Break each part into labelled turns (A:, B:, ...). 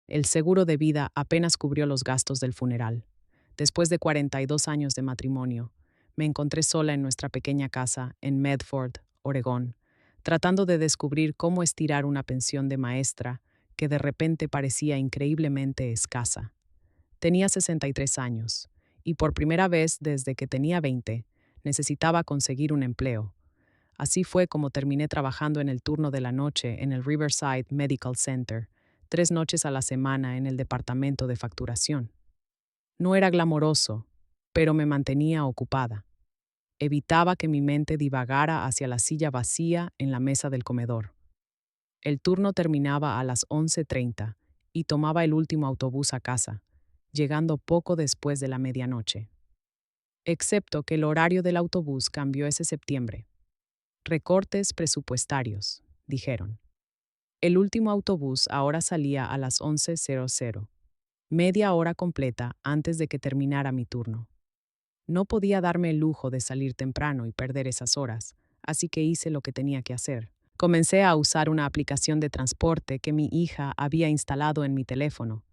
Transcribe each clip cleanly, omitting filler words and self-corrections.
A: El seguro de vida apenas cubrió los gastos del funeral. Después de 42 años de matrimonio, me encontré sola en nuestra pequeña casa en Medford, Oregón, tratando de descubrir cómo estirar una pensión de maestra que de repente parecía increíblemente escasa. Tenía 63 años, y por primera vez desde que tenía 20, necesitaba conseguir un empleo. Así fue como terminé trabajando en el turno de la noche en el Riverside Medical Center, 3 noches a la semana en el departamento de facturación. No era glamoroso, pero me mantenía ocupada. Evitaba que mi mente divagara hacia la silla vacía en la mesa del comedor. El turno terminaba a las 11:30 y tomaba el último autobús a casa, llegando poco después de la medianoche. Excepto que el horario del autobús cambió ese septiembre. Recortes presupuestarios, dijeron. El último autobús ahora salía a las 11:00, media hora completa antes de que terminara mi turno. No podía darme el lujo de salir temprano y perder esas horas, así que hice lo que tenía que hacer. Comencé a usar una aplicación de transporte que mi hija había instalado en mi teléfono.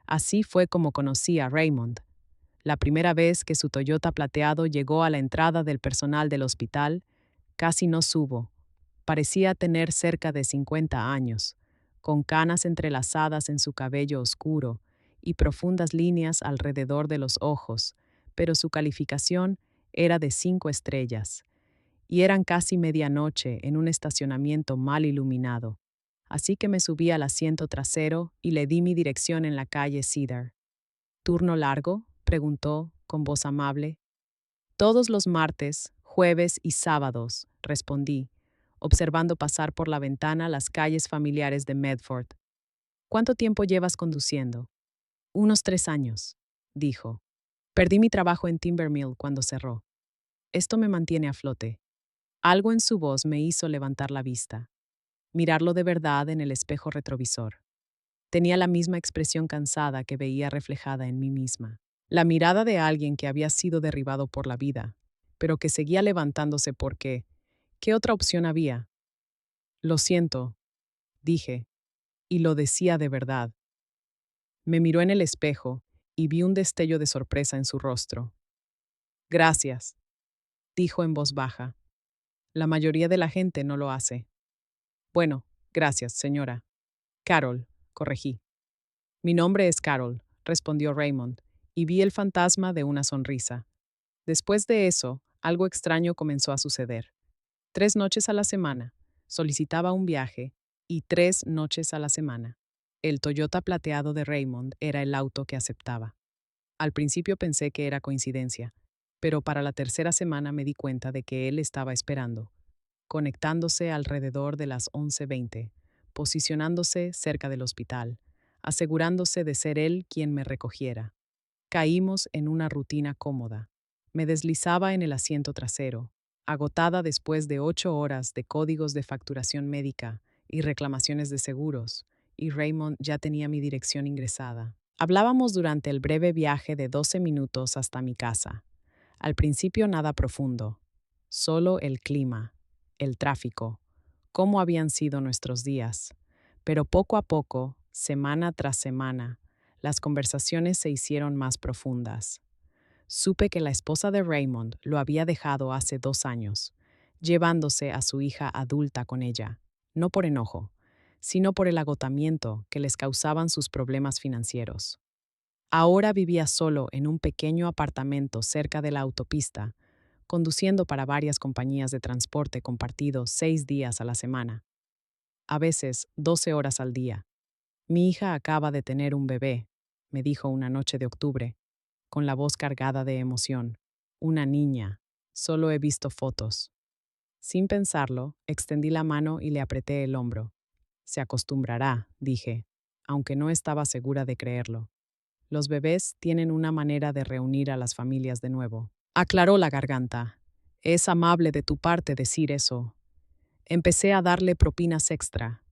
A: Así fue como conocí a Raymond. La primera vez que su Toyota plateado llegó a la entrada del personal del hospital, casi no subo. Parecía tener cerca de 50 años, con canas entrelazadas en su cabello oscuro y profundas líneas alrededor de los ojos, pero su calificación era de 5 estrellas, y eran casi medianoche en un estacionamiento mal iluminado. Así que me subí al asiento trasero y le di mi dirección en la calle Cedar. ¿Turno largo?, preguntó, con voz amable. Todos los martes, jueves y sábados, respondí, observando pasar por la ventana las calles familiares de Medford. ¿Cuánto tiempo llevas conduciendo? Unos 3 años, dijo. Perdí mi trabajo en Timbermill cuando cerró. Esto me mantiene a flote. Algo en su voz me hizo levantar la vista, mirarlo de verdad en el espejo retrovisor. Tenía la misma expresión cansada que veía reflejada en mí misma. La mirada de alguien que había sido derribado por la vida, pero que seguía levantándose porque, ¿qué otra opción había? Lo siento, dije, y lo decía de verdad. Me miró en el espejo y vi un destello de sorpresa en su rostro. Gracias, dijo en voz baja. La mayoría de la gente no lo hace. Bueno, gracias, señora. Carol, corregí. Mi nombre es Carol, respondió Raymond, y vi el fantasma de una sonrisa. Después de eso, algo extraño comenzó a suceder. 3 noches a la semana, solicitaba un viaje, y 3 noches a la semana. El Toyota plateado de Raymond era el auto que aceptaba. Al principio pensé que era coincidencia, pero para la tercera semana me di cuenta de que él estaba esperando, conectándose alrededor de las 11:20, posicionándose cerca del hospital, asegurándose de ser él quien me recogiera. Caímos en una rutina cómoda. Me deslizaba en el asiento trasero, agotada después de 8 horas de códigos de facturación médica y reclamaciones de seguros, y Raymond ya tenía mi dirección ingresada. Hablábamos durante el breve viaje de 12 minutos hasta mi casa. Al principio nada profundo, solo el clima, el tráfico, cómo habían sido nuestros días. Pero poco a poco, semana tras semana, las conversaciones se hicieron más profundas. Supe que la esposa de Raymond lo había dejado hace 2 años, llevándose a su hija adulta con ella, no por enojo, sino por el agotamiento que les causaban sus problemas financieros. Ahora vivía solo en un pequeño apartamento cerca de la autopista, conduciendo para varias compañías de transporte compartido 6 días a la semana, a veces 12 horas al día. Mi hija acaba de tener un bebé, me dijo una noche de octubre, con la voz cargada de emoción. Una niña. Solo he visto fotos. Sin pensarlo, extendí la mano y le apreté el hombro. Se acostumbrará, dije, aunque no estaba segura de creerlo. Los bebés tienen una manera de reunir a las familias de nuevo. Aclaró la garganta. Es amable de tu parte decir eso. Empecé a darle propinas extra.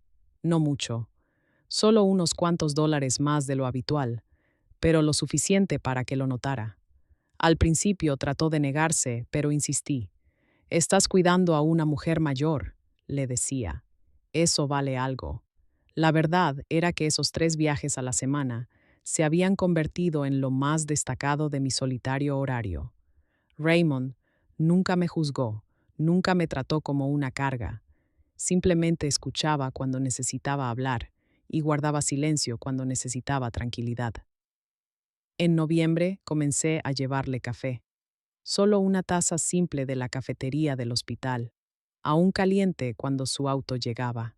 A: No mucho. Solo unos cuantos dólares más de lo habitual, pero lo suficiente para que lo notara. Al principio trató de negarse, pero insistí. Estás cuidando a una mujer mayor, le decía. Eso vale algo. La verdad era que esos 3 viajes a la semana se habían convertido en lo más destacado de mi solitario horario. Raymond nunca me juzgó, nunca me trató como una carga. Simplemente escuchaba cuando necesitaba hablar y guardaba silencio cuando necesitaba tranquilidad. En noviembre comencé a llevarle café. Solo una taza simple de la cafetería del hospital, aún caliente cuando su auto llegaba.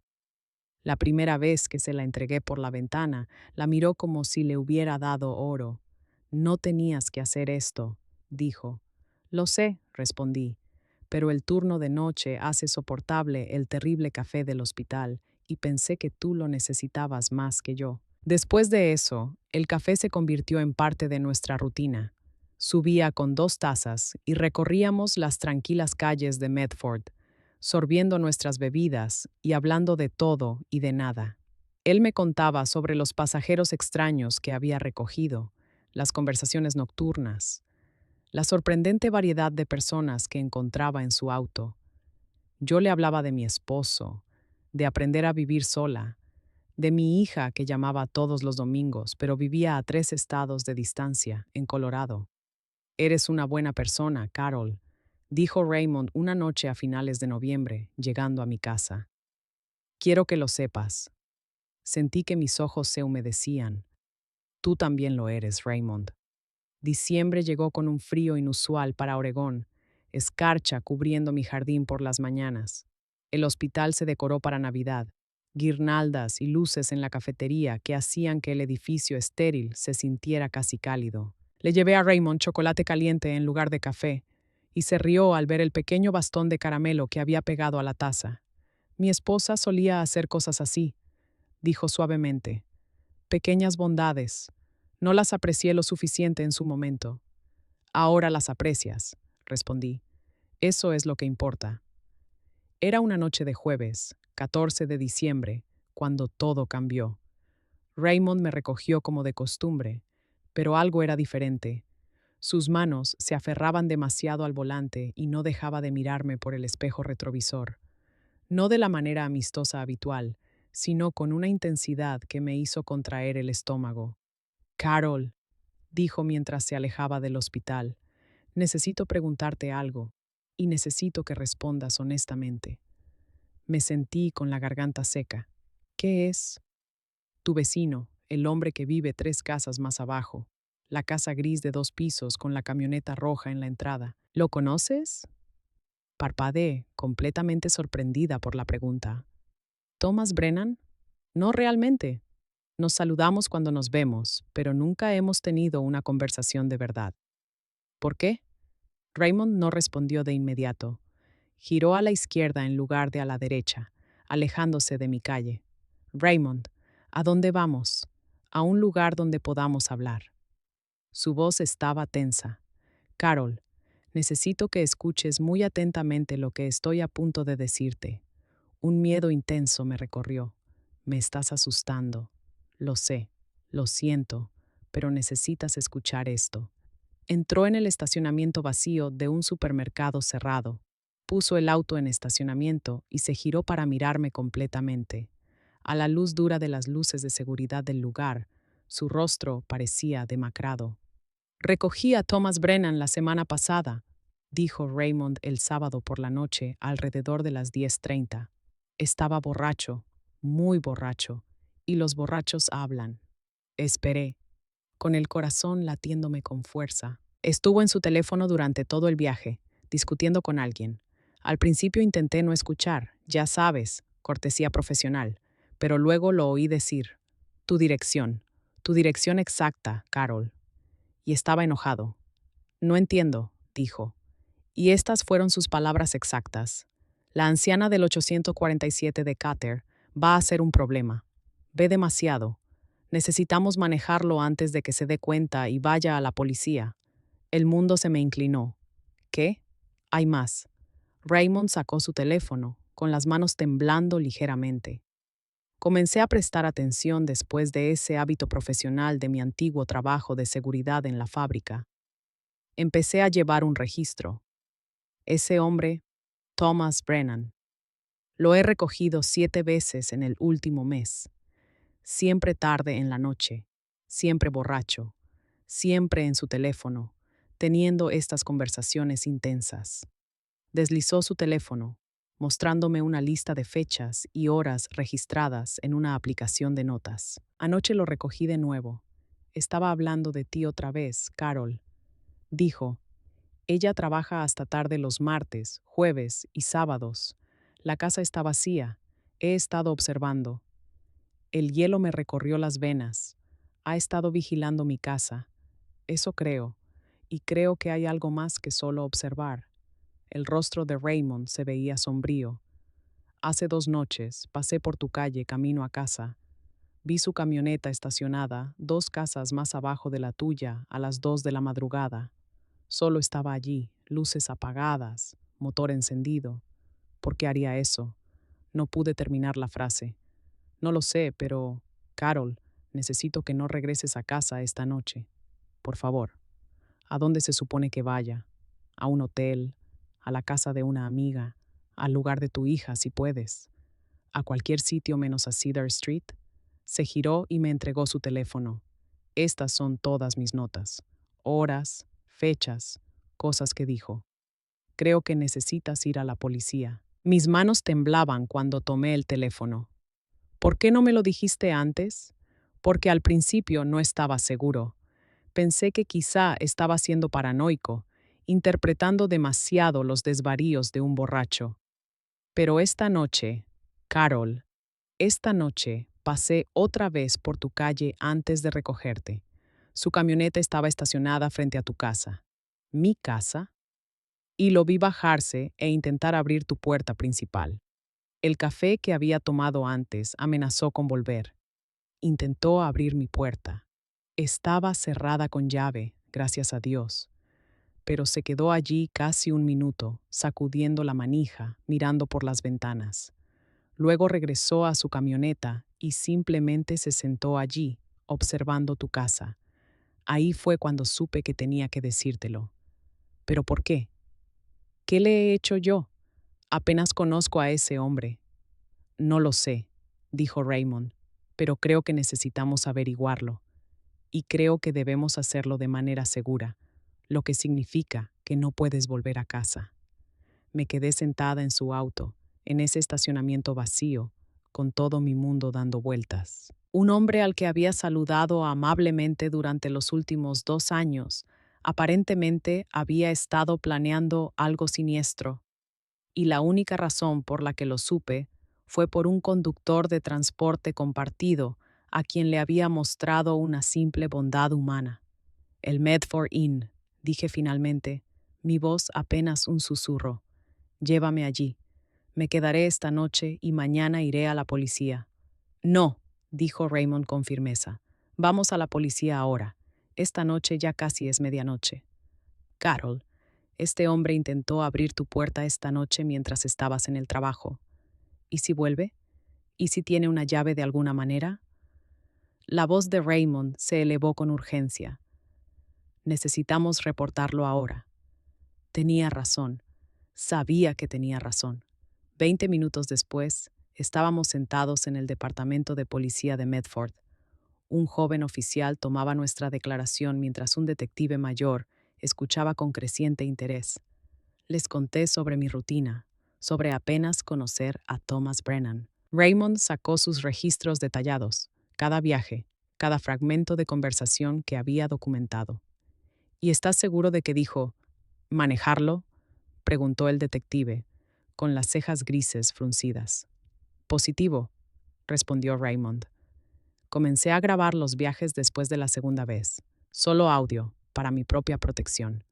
A: La primera vez que se la entregué por la ventana, la miró como si le hubiera dado oro. No tenías que hacer esto, dijo. Lo sé, respondí, pero el turno de noche hace soportable el terrible café del hospital y pensé que tú lo necesitabas más que yo. Después de eso, el café se convirtió en parte de nuestra rutina. Subía con 2 tazas y recorríamos las tranquilas calles de Medford, sorbiendo nuestras bebidas y hablando de todo y de nada. Él me contaba sobre los pasajeros extraños que había recogido, las conversaciones nocturnas, la sorprendente variedad de personas que encontraba en su auto. Yo le hablaba de mi esposo, de aprender a vivir sola, de mi hija que llamaba todos los domingos, pero vivía a 3 estados de distancia, en Colorado. Eres una buena persona, Carol, dijo Raymond una noche a finales de noviembre, llegando a mi casa. Quiero que lo sepas. Sentí que mis ojos se humedecían. Tú también lo eres, Raymond. Diciembre llegó con un frío inusual para Oregón, escarcha cubriendo mi jardín por las mañanas. El hospital se decoró para Navidad, guirnaldas y luces en la cafetería que hacían que el edificio estéril se sintiera casi cálido. Le llevé a Raymond chocolate caliente en lugar de café, y se rió al ver el pequeño bastón de caramelo que había pegado a la taza. Mi esposa solía hacer cosas así, dijo suavemente. Pequeñas bondades. No las aprecié lo suficiente en su momento. Ahora las aprecias, respondí. Eso es lo que importa. Era una noche de jueves, 14 de diciembre, cuando todo cambió. Raymond me recogió como de costumbre, pero algo era diferente. Sus manos se aferraban demasiado al volante y no dejaba de mirarme por el espejo retrovisor. No de la manera amistosa habitual, sino con una intensidad que me hizo contraer el estómago. Carol, dijo mientras se alejaba del hospital, necesito preguntarte algo, y necesito que respondas honestamente. Me sentí con la garganta seca. ¿Qué es? Tu vecino, el hombre que vive 3 casas más abajo, la casa gris de 2 pisos con la camioneta roja en la entrada. ¿Lo conoces? Parpadeé, completamente sorprendida por la pregunta. ¿Thomas Brennan? No realmente. Nos saludamos cuando nos vemos, pero nunca hemos tenido una conversación de verdad. ¿Por qué? Raymond no respondió de inmediato. Giró a la izquierda en lugar de a la derecha, alejándose de mi calle. Raymond, ¿a dónde vamos? A un lugar donde podamos hablar. Su voz estaba tensa. Carol, necesito que escuches muy atentamente lo que estoy a punto de decirte. Un miedo intenso me recorrió. Me estás asustando. Lo sé, lo siento, pero necesitas escuchar esto. Entró en el estacionamiento vacío de un supermercado cerrado. Puso el auto en estacionamiento y se giró para mirarme completamente. A la luz dura de las luces de seguridad del lugar, su rostro parecía demacrado. Recogí a Thomas Brennan la semana pasada, dijo Raymond el sábado por la noche alrededor de las 10:30. Estaba borracho, muy borracho, y los borrachos hablan. Esperé, con el corazón latiéndome con fuerza. Estuvo en su teléfono durante todo el viaje, discutiendo con alguien. Al principio intenté no escuchar, ya sabes, cortesía profesional, pero luego lo oí decir, tu dirección exacta, Carol. Y estaba enojado. No entiendo, dijo. Y estas fueron sus palabras exactas. La anciana del 847 de Cater va a ser un problema. Ve demasiado. Necesitamos manejarlo antes de que se dé cuenta y vaya a la policía. El mundo se me inclinó. ¿Qué? Hay más. Raymond sacó su teléfono, con las manos temblando ligeramente. Comencé a prestar atención después de ese hábito profesional de mi antiguo trabajo de seguridad en la fábrica. Empecé a llevar un registro. Ese hombre, Thomas Brennan. Lo he recogido 7 veces en el último mes. siempre tarde en la noche, siempre borracho, siempre en su teléfono, teniendo estas conversaciones intensas. Deslizó su teléfono, mostrándome una lista de fechas y horas registradas en una aplicación de notas. Anoche lo recogí de nuevo. Estaba hablando de ti otra vez, Carol. Dijo, ella trabaja hasta tarde los martes, jueves y sábados. La casa está vacía. He estado observando. El hielo me recorrió las venas. Ha estado vigilando mi casa. Eso creo. Y creo que hay algo más que solo observar. El rostro de Raymond se veía sombrío. Hace 2 noches pasé por tu calle camino a casa. Vi su camioneta estacionada 2 casas más abajo de la tuya a las 2 de la madrugada. Solo estaba allí, luces apagadas, motor encendido. ¿Por qué haría eso? No pude terminar la frase. No lo sé, pero, Carol, necesito que no regreses a casa esta noche. Por favor. ¿A dónde se supone que vaya? ¿A un hotel? ¿A la casa de una amiga? ¿Al lugar de tu hija, si puedes? ¿A cualquier sitio menos a Cedar Street? Se giró y me entregó su teléfono. Estas son todas mis notas. Horas, fechas, cosas que dijo. Creo que necesitas ir a la policía. Mis manos temblaban cuando tomé el teléfono. ¿Por qué no me lo dijiste antes? Porque al principio no estaba seguro. Pensé que quizá estaba siendo paranoico, interpretando demasiado los desvaríos de un borracho. Pero esta noche, Carol, esta noche pasé otra vez por tu calle antes de recogerte. Su camioneta estaba estacionada frente a tu casa. ¿Mi casa? Y lo vi bajarse e intentar abrir tu puerta principal. El café que había tomado antes amenazó con volver. Intentó abrir mi puerta. Estaba cerrada con llave, gracias a Dios, pero se quedó allí casi un minuto, sacudiendo la manija, mirando por las ventanas. Luego regresó a su camioneta y simplemente se sentó allí, observando tu casa. Ahí fue cuando supe que tenía que decírtelo. ¿Pero por qué? ¿Qué le he hecho yo? Apenas conozco a ese hombre. No lo sé, dijo Raymond, pero creo que necesitamos averiguarlo. Y creo que debemos hacerlo de manera segura, lo que significa que no puedes volver a casa. Me quedé sentada en su auto, en ese estacionamiento vacío, con todo mi mundo dando vueltas. Un hombre al que había saludado amablemente durante los últimos 2 años, aparentemente había estado planeando algo siniestro, y la única razón por la que lo supe fue por un conductor de transporte compartido a quien le había mostrado una simple bondad humana. El Medford Inn, dije finalmente, mi voz apenas un susurro. Llévame allí. Me quedaré esta noche y mañana iré a la policía. No, dijo Raymond con firmeza. Vamos a la policía ahora. Esta noche ya casi es medianoche. Carol, este hombre intentó abrir tu puerta esta noche mientras estabas en el trabajo. ¿Y si vuelve? ¿Y si tiene una llave de alguna manera? La voz de Raymond se elevó con urgencia. Necesitamos reportarlo ahora. Tenía razón. Sabía que tenía razón. 20 minutos después, estábamos sentados en el departamento de policía de Medford. Un joven oficial tomaba nuestra declaración mientras un detective mayor escuchaba con creciente interés. Les conté sobre mi rutina, sobre apenas conocer a Thomas Brennan. Raymond sacó sus registros detallados, cada viaje, cada fragmento de conversación que había documentado. ¿Y estás seguro de que dijo, manejarlo? Preguntó el detective, con las cejas grises fruncidas. Positivo, respondió Raymond. Comencé a grabar los viajes después de la segunda vez, solo audio, para mi propia protección.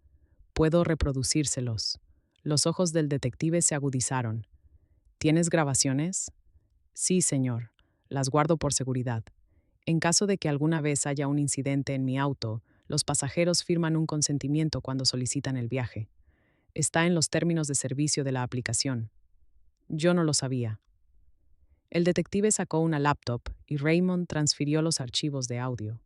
A: Puedo reproducírselos. Los ojos del detective se agudizaron. ¿Tienes grabaciones? Sí, señor. Las guardo por seguridad. En caso de que alguna vez haya un incidente en mi auto, los pasajeros firman un consentimiento cuando solicitan el viaje. Está en los términos de servicio de la aplicación. Yo no lo sabía. El detective sacó una laptop y Raymond transfirió los archivos de audio.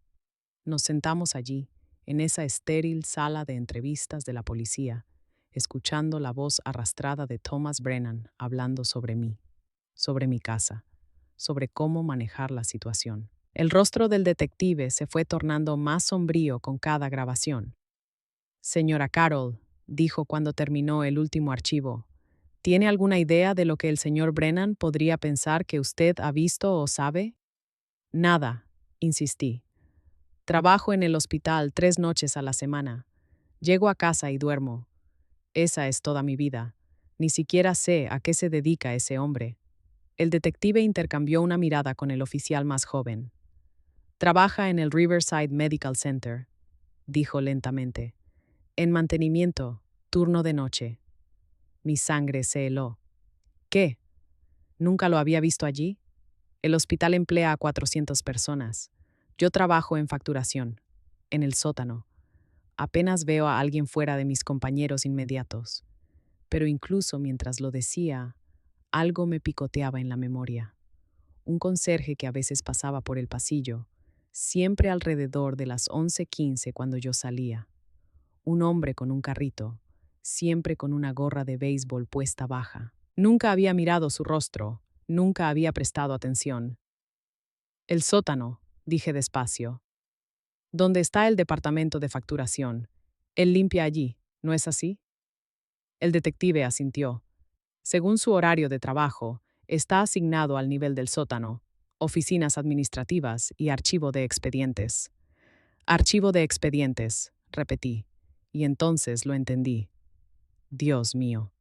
A: Nos sentamos allí, en esa estéril sala de entrevistas de la policía, escuchando la voz arrastrada de Thomas Brennan hablando sobre mí, sobre mi casa, sobre cómo manejar la situación. El rostro del detective se fue tornando más sombrío con cada grabación. Señora Carroll, dijo cuando terminó el último archivo, ¿tiene alguna idea de lo que el señor Brennan podría pensar que usted ha visto o sabe? Nada, insistí. Trabajo en el hospital 3 noches a la semana. Llego a casa y duermo. Esa es toda mi vida. Ni siquiera sé a qué se dedica ese hombre. El detective intercambió una mirada con el oficial más joven. Trabaja en el Riverside Medical Center, dijo lentamente. En mantenimiento, turno de noche. Mi sangre se heló. ¿Qué? ¿Nunca lo había visto allí? El hospital emplea a 400 personas. Yo trabajo en facturación, en el sótano. Apenas veo a alguien fuera de mis compañeros inmediatos. Pero incluso mientras lo decía, algo me picoteaba en la memoria. Un conserje que a veces pasaba por el pasillo, siempre alrededor de las 11:15 cuando yo salía. Un hombre con un carrito, siempre con una gorra de béisbol puesta baja. Nunca había mirado su rostro, nunca había prestado atención. El sótano, dije despacio. ¿Dónde está el departamento de facturación? Él limpia allí, ¿no es así? El detective asintió. Según su horario de trabajo, está asignado al nivel del sótano, oficinas administrativas y archivo de expedientes. Archivo de expedientes, repetí, y entonces lo entendí. Dios mío.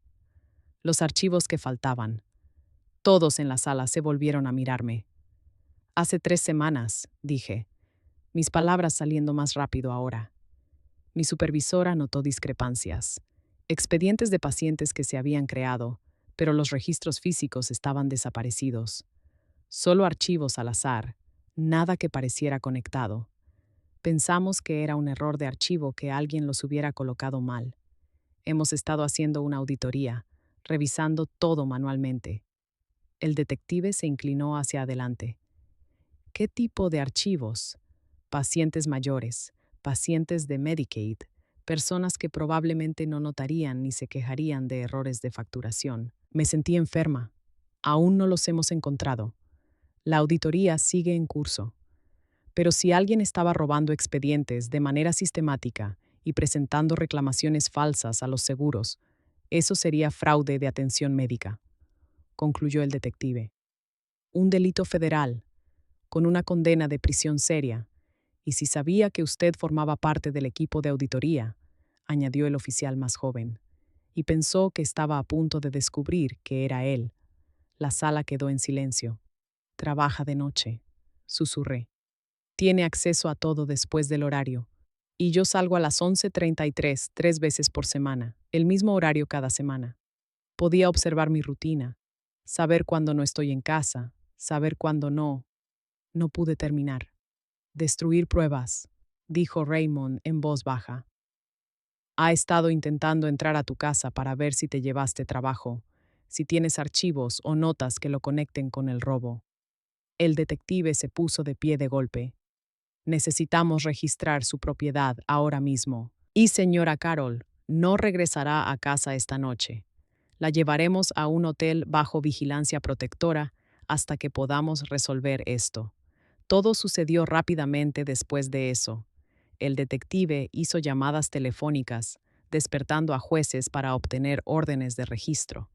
A: Los archivos que faltaban. Todos en la sala se volvieron a mirarme. Hace 3 semanas, dije, mis palabras saliendo más rápido ahora. Mi supervisora notó discrepancias. Expedientes de pacientes que se habían creado, pero los registros físicos estaban desaparecidos. Solo archivos al azar, nada que pareciera conectado. Pensamos que era un error de archivo que alguien los hubiera colocado mal. Hemos estado haciendo una auditoría, revisando todo manualmente. El detective se inclinó hacia adelante. ¿Qué tipo de archivos? Pacientes mayores, pacientes de Medicaid, personas que probablemente no notarían ni se quejarían de errores de facturación. Me sentí enferma. Aún no los hemos encontrado. La auditoría sigue en curso. Pero si alguien estaba robando expedientes de manera sistemática y presentando reclamaciones falsas a los seguros, eso sería fraude de atención médica, concluyó el detective. Un delito federal, con una condena de prisión seria. Y si sabía que usted formaba parte del equipo de auditoría, añadió el oficial más joven, y pensó que estaba a punto de descubrir que era él. La sala quedó en silencio. Trabaja de noche, susurré. Tiene acceso a todo después del horario. Y yo salgo a las 11:33, 3 veces por semana, el mismo horario cada semana. Podía observar mi rutina, saber cuándo no estoy en casa, saber cuándo no. No pude terminar. Destruir pruebas, dijo Raymond en voz baja. Ha estado intentando entrar a tu casa para ver si te llevaste trabajo, si tienes archivos o notas que lo conecten con el robo. El detective se puso de pie de golpe. Necesitamos registrar su propiedad ahora mismo. Y señora Carroll no regresará a casa esta noche. La llevaremos a un hotel bajo vigilancia protectora hasta que podamos resolver esto. Todo sucedió rápidamente después de eso. El detective hizo llamadas telefónicas, despertando a jueces para obtener órdenes de registro.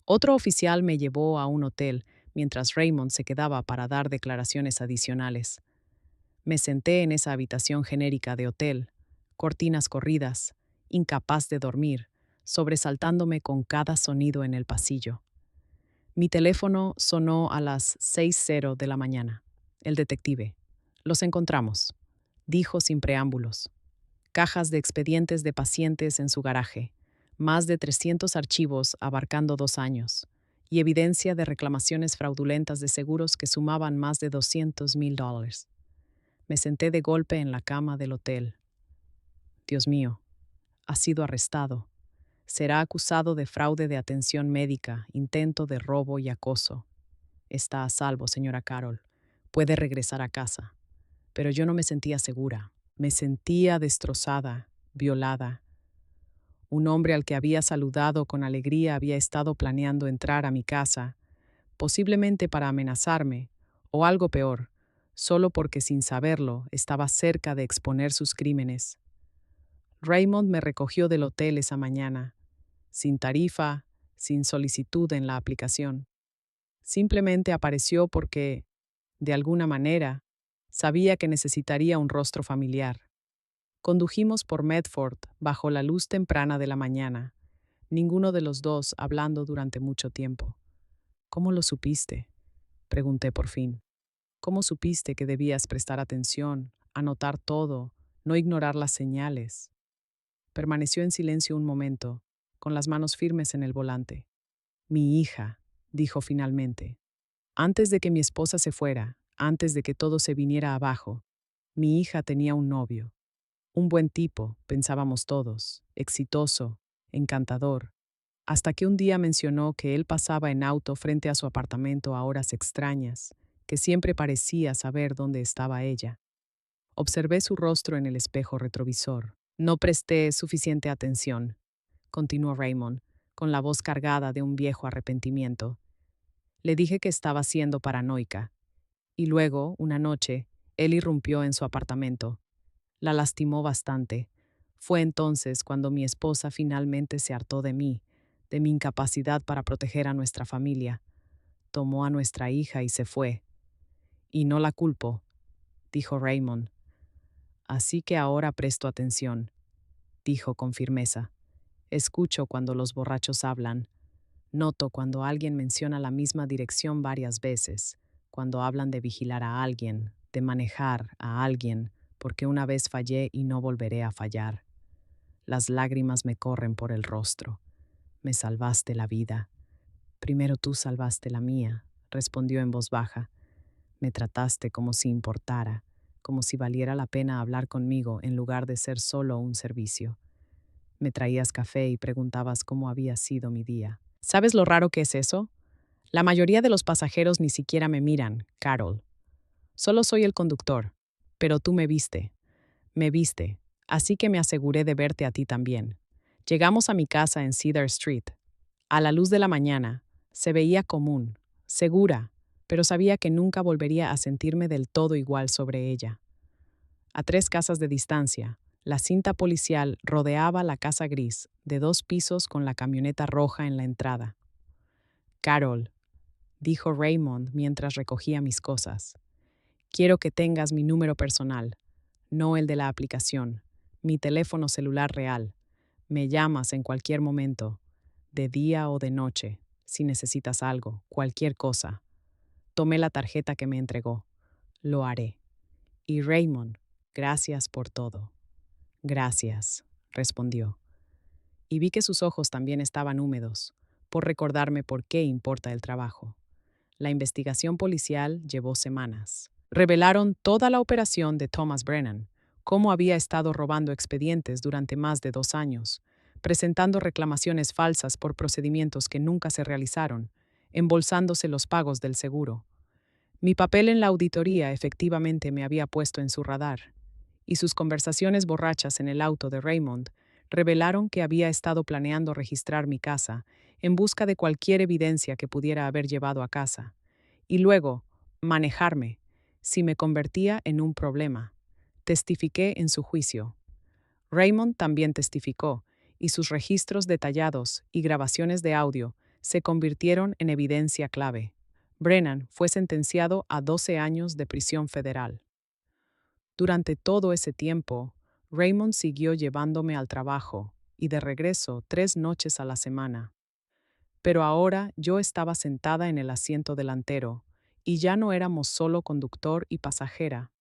A: Otro oficial me llevó a un hotel mientras Raymond se quedaba para dar declaraciones adicionales. Me senté en esa habitación genérica de hotel, cortinas corridas, incapaz de dormir, sobresaltándome con cada sonido en el pasillo. Mi teléfono sonó a las 6:00 de la mañana. El detective. Los encontramos, dijo sin preámbulos. Cajas de expedientes de pacientes en su garaje, más de 300 archivos abarcando 2 años, y evidencia de reclamaciones fraudulentas de seguros que sumaban más de $200,000. Me senté de golpe en la cama del hotel. Dios mío, ha sido arrestado. Será acusado de fraude de atención médica, intento de robo y acoso. Está a salvo, señora Carroll. Puede regresar a casa. Pero yo no me sentía segura. Me sentía destrozada, violada. Un hombre al que había saludado con alegría había estado planeando entrar a mi casa, posiblemente para amenazarme, o algo peor, solo porque sin saberlo estaba cerca de exponer sus crímenes. Raymond me recogió del hotel esa mañana, sin tarifa, sin solicitud en la aplicación. Simplemente apareció porque, de alguna manera, sabía que necesitaría un rostro familiar. Condujimos por Medford bajo la luz temprana de la mañana, ninguno de los dos hablando durante mucho tiempo. ¿Cómo lo supiste?, pregunté por fin. ¿Cómo supiste que debías prestar atención, anotar todo, no ignorar las señales? Permaneció en silencio un momento, con las manos firmes en el volante. Mi hija, dijo finalmente. Antes de que mi esposa se fuera, antes de que todo se viniera abajo, mi hija tenía un novio. Un buen tipo, pensábamos todos, exitoso, encantador, hasta que un día mencionó que él pasaba en auto frente a su apartamento a horas extrañas, que siempre parecía saber dónde estaba ella. Observé su rostro en el espejo retrovisor. No presté suficiente atención, continuó Raymond, con la voz cargada de un viejo arrepentimiento. Le dije que estaba siendo paranoica. Y luego, una noche, él irrumpió en su apartamento. La lastimó bastante. Fue entonces cuando mi esposa finalmente se hartó de mí, de mi incapacidad para proteger a nuestra familia. Tomó a nuestra hija y se fue. Y no la culpo, dijo Raymond. Así que ahora presto atención, dijo con firmeza. Escucho cuando los borrachos hablan. Noto cuando alguien menciona la misma dirección varias veces, cuando hablan de vigilar a alguien, de manejar a alguien, porque una vez fallé y no volveré a fallar. Las lágrimas me corren por el rostro. Me salvaste la vida. Primero tú salvaste la mía, respondió en voz baja. Me trataste como si importara, como si valiera la pena hablar conmigo en lugar de ser solo un servicio. Me traías café y preguntabas cómo había sido mi día. ¿Sabes lo raro que es eso? La mayoría de los pasajeros ni siquiera me miran, Carol. Solo soy el conductor, pero tú me viste, así que me aseguré de verte a ti también. Llegamos a mi casa en Cedar Street. A la luz de la mañana, se veía común, segura, pero sabía que nunca volvería a sentirme del todo igual sobre ella. A 3 casas de distancia, la cinta policial rodeaba la casa gris, de 2 pisos con la camioneta roja en la entrada. Carol, dijo Raymond mientras recogía mis cosas. Quiero que tengas mi número personal, no el de la aplicación, mi teléfono celular real. Me llamas en cualquier momento, de día o de noche, si necesitas algo, cualquier cosa. Tomé la tarjeta que me entregó. Lo haré. Y Raymond, gracias por todo. Gracias, respondió. Y vi que sus ojos también estaban húmedos, por recordarme por qué importa el trabajo. La investigación policial llevó semanas. Revelaron toda la operación de Thomas Brennan, cómo había estado robando expedientes durante más de 2 años, presentando reclamaciones falsas por procedimientos que nunca se realizaron, embolsándose los pagos del seguro. Mi papel en la auditoría efectivamente me había puesto en su radar, y sus conversaciones borrachas en el auto de Raymond revelaron que había estado planeando registrar mi casa en busca de cualquier evidencia que pudiera haber llevado a casa, y luego manejarme si me convertía en un problema. Testifiqué en su juicio. Raymond también testificó, y sus registros detallados y grabaciones de audio se convirtieron en evidencia clave. Brennan fue sentenciado a 12 años de prisión federal. Durante todo ese tiempo, Raymond siguió llevándome al trabajo y de regreso 3 noches a la semana. Pero ahora yo estaba sentada en el asiento delantero y ya no éramos solo conductor y pasajera.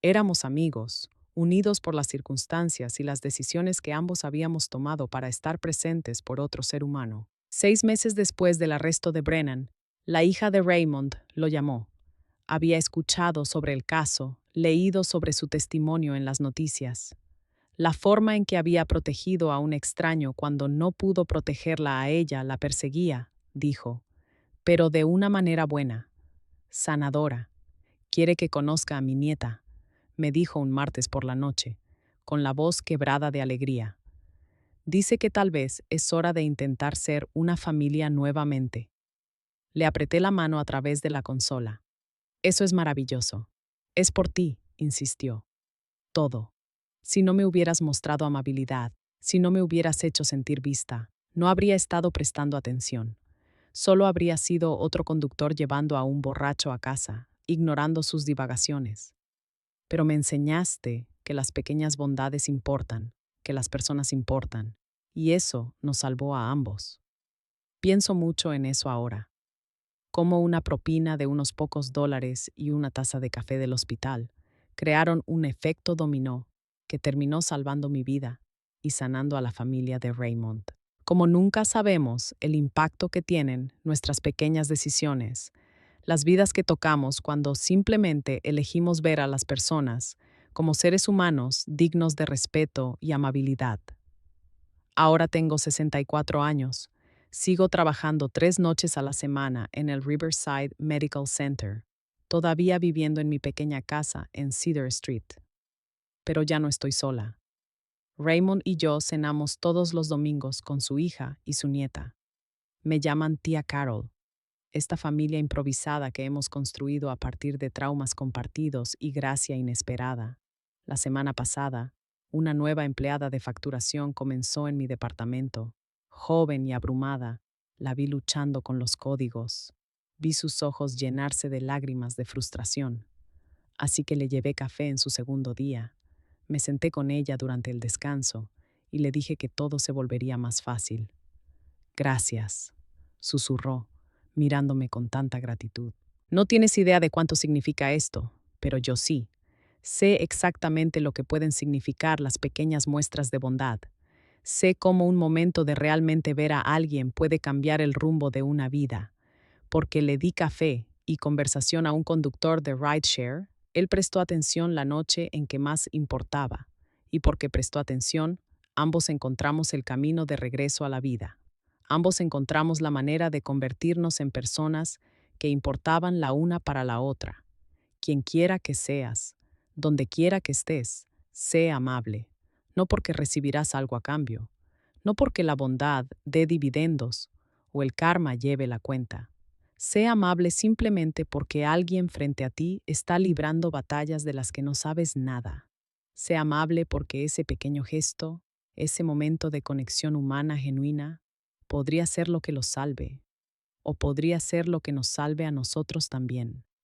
A: Éramos amigos, unidos por las circunstancias y las decisiones que ambos habíamos tomado para estar presentes por otro ser humano. 6 meses después del arresto de Brennan, la hija de Raymond lo llamó. Había escuchado sobre el caso, leído sobre su testimonio en las noticias. La forma en que había protegido a un extraño cuando no pudo protegerla a ella la perseguía, dijo, pero de una manera buena, sanadora. Quiere que conozca a mi nieta, me dijo un martes por la noche, con la voz quebrada de alegría. Dice que tal vez es hora de intentar ser una familia nuevamente. Le apreté la mano a través de la consola. Eso es maravilloso. Es por ti, insistió. Todo. Si no me hubieras mostrado amabilidad, si no me hubieras hecho sentir vista, no habría estado prestando atención. Solo habría sido otro conductor llevando a un borracho a casa, ignorando sus divagaciones. Pero me enseñaste que las pequeñas bondades importan, que las personas importan, y eso nos salvó a ambos. Pienso mucho en eso ahora. Como una propina de unos pocos dólares y una taza de café del hospital crearon un efecto dominó que terminó salvando mi vida y sanando a la familia de Raymond. Como nunca sabemos el impacto que tienen nuestras pequeñas decisiones, las vidas que tocamos cuando simplemente elegimos ver a las personas como seres humanos dignos de respeto y amabilidad. Ahora tengo 64 años. Sigo trabajando 3 noches a la semana en el Riverside Medical Center, todavía viviendo en mi pequeña casa en Cedar Street. Pero ya no estoy sola. Raymond y yo cenamos todos los domingos con su hija y su nieta. Me llaman tía Carol. Esta familia improvisada que hemos construido a partir de traumas compartidos y gracia inesperada. La semana pasada, una nueva empleada de facturación comenzó en mi departamento. Joven y abrumada, la vi luchando con los códigos. Vi sus ojos llenarse de lágrimas de frustración. Así que le llevé café en su segundo día. Me senté con ella durante el descanso y le dije que todo se volvería más fácil. Gracias, susurró, mirándome con tanta gratitud. No tienes idea de cuánto significa esto, pero yo sí. Sé exactamente lo que pueden significar las pequeñas muestras de bondad. Sé cómo un momento de realmente ver a alguien puede cambiar el rumbo de una vida. Porque le di café y conversación a un conductor de rideshare, él prestó atención la noche en que más importaba. Y porque prestó atención, ambos encontramos el camino de regreso a la vida. Ambos encontramos la manera de convertirnos en personas que importaban la una para la otra. Quien quiera que seas, donde quiera que estés, sé amable, no porque recibirás algo a cambio, no porque la bondad dé dividendos o el karma lleve la cuenta. Sé amable simplemente porque alguien frente a ti está librando batallas de las que no sabes nada. Sé amable porque ese pequeño gesto, ese momento de conexión humana genuina, podría ser lo que los salve, o podría ser lo que nos salve a nosotros también.